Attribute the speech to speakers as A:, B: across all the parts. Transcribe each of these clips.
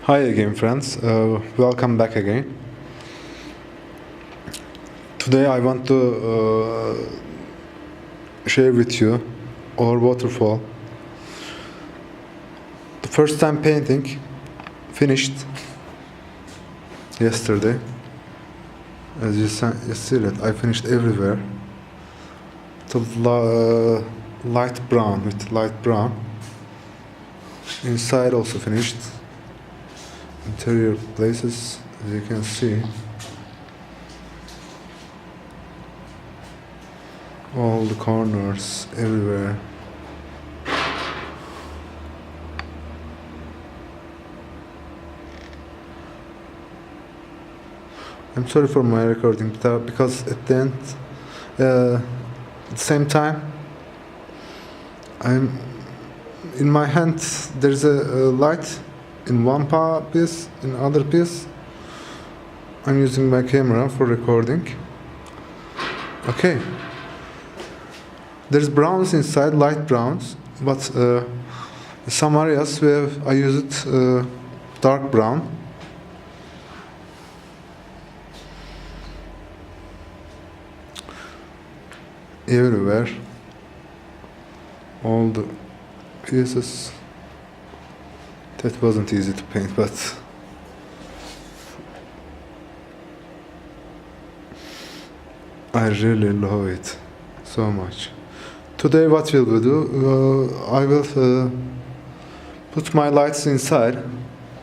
A: Hi again, friends. Welcome back again. Today I want to share with you our waterfall. The first time painting finished yesterday. As you see that I finished everywhere. The light brown with light brown. Inside also finished. Interior places, as you can see, all the corners everywhere. I'm sorry for my recording because at the end, at the same time, in my hand there's a light in one piece, in other piece I'm using my camera for recording. Okay, there's browns inside, light browns, but some areas where I used dark brown. Everywhere, all the pieces. That wasn't easy to paint, but I really love it so much. Today what will we do? I will put my lights inside.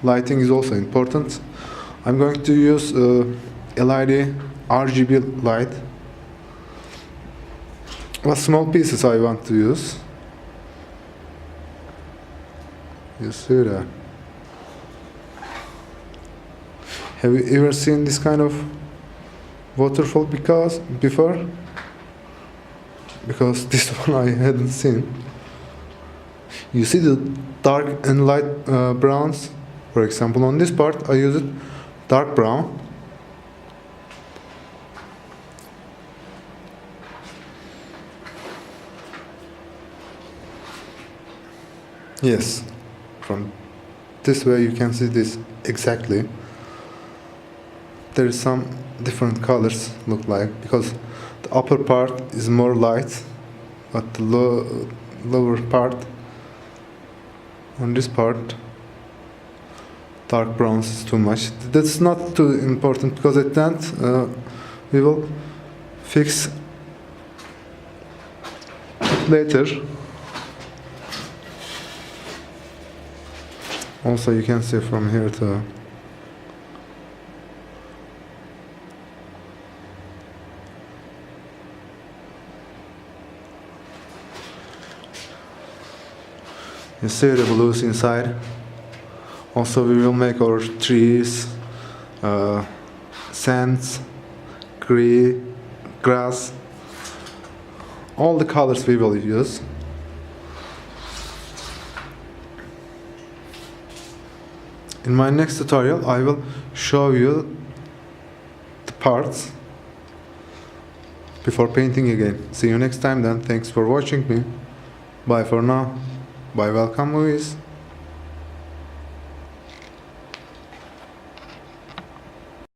A: Lighting is also important. I'm going to use LED RGB light. What small pieces I want to use. You see that? Have you ever seen this kind of waterfall before? Because this one I hadn't seen. You see the dark and light browns? For example, on this part I used dark brown. Yes. From this way you can see this exactly. There is some different colors look like because the upper part is more light, but the lower part on this part dark browns is too much. That's not too important because at the end we will fix it later. Also, you can see from here too. You see the blues inside. Also, we will make our trees, sands, grass, all the colors we will use. In my next tutorial, I will show you the parts before painting again. See you next time then. Thanks for watching me. Bye for now. Bye, welcome movies.